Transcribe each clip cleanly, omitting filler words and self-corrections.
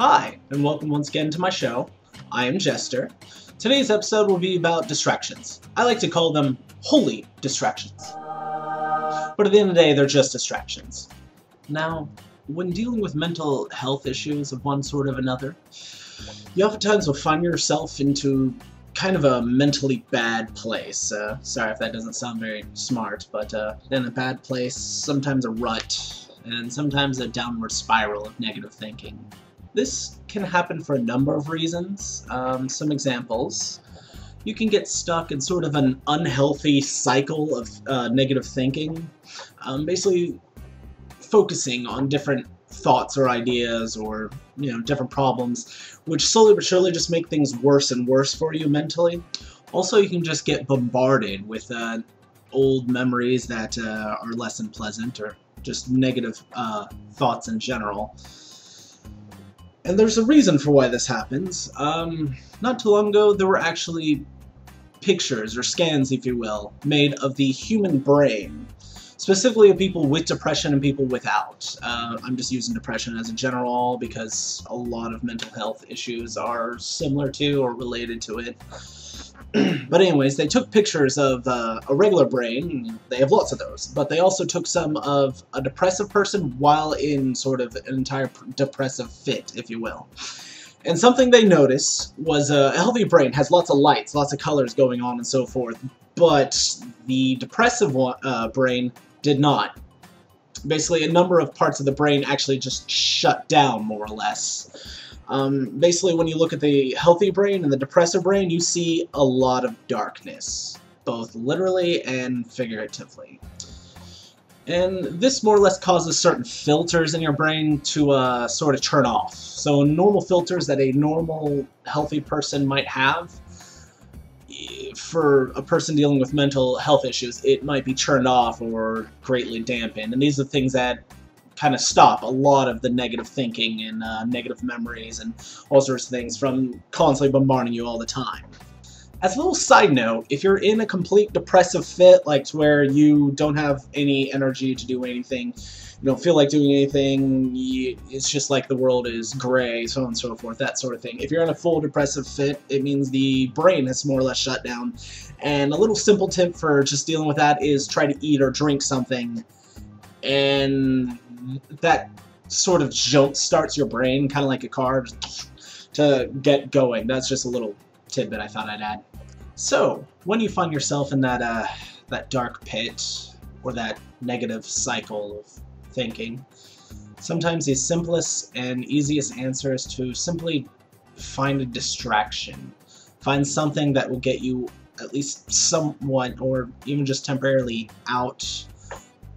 Hi, and welcome once again to my show. I am Jester. Today's episode will be about distractions. I like to call them holy distractions. But at the end of the day, they're just distractions. Now, when dealing with mental health issues of one sort or another, you oftentimes will find yourself into kind of a mentally bad place. Sorry if that doesn't sound very smart, but in a bad place, sometimes a rut, and sometimes a downward spiral of negative thinking. This can happen for a number of reasons. Some examples. You can get stuck in sort of an unhealthy cycle of negative thinking, basically focusing on different thoughts or ideas or, different problems, which slowly but surely just make things worse and worse for you mentally. Also, you can just get bombarded with old memories that are less than pleasant or just negative thoughts in general. And there's a reason for why this happens. Not too long ago, there were actually pictures, or scans, if you will, made of the human brain, specifically of people with depression and people without. I'm just using depression as a general because a lot of mental health issues are similar to or related to it. But anyways, they took pictures of a regular brain. They have lots of those, but they also took some of a depressive person while in sort of an entire depressive fit, if you will. And something they noticed was a healthy brain has lots of lights, lots of colors going on and so forth, but the depressive brain did not. Basically, a number of parts of the brain actually just shut down, more or less. Basically, when you look at the healthy brain and the depressive brain, you see a lot of darkness, both literally and figuratively. And this more or less causes certain filters in your brain to sort of turn off. So normal filters that a normal, healthy person might have, for a person dealing with mental health issues, it might be turned off or greatly dampened. And these are things that kind of stop a lot of the negative thinking and negative memories and all sorts of things from constantly bombarding you all the time. As a little side note, if you're in a complete depressive fit, like to where you don't have any energy to do anything, you don't feel like doing anything, it's just like the world is gray, so on and so forth, that sort of thing. If you're in a full depressive fit, it means the brain has more or less shut down. And a little simple tip for just dealing with that is try to eat or drink something, and that sort of jump starts your brain, kind of like a car, to get going. That's just a little tidbit I thought I'd add. So, when you find yourself in that dark pit, or that negative cycle of thinking, sometimes the simplest and easiest answer is to simply find a distraction. Find something that will get you at least somewhat, or even just temporarily, out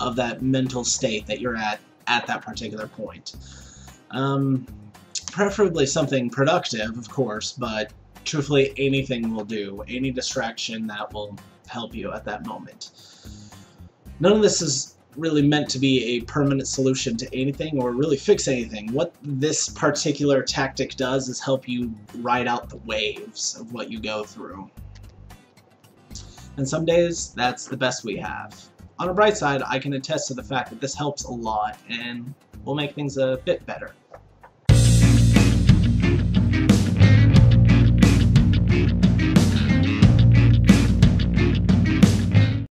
of that mental state that you're at that particular point. Preferably something productive, of course, but truthfully anything will do. Any distraction that will help you at that moment. None of this is really meant to be a permanent solution to anything or really fix anything. What this particular tactic does is help you ride out the waves of what you go through. And some days, that's the best we have. On a bright side, I can attest to the fact that this helps a lot and will make things a bit better.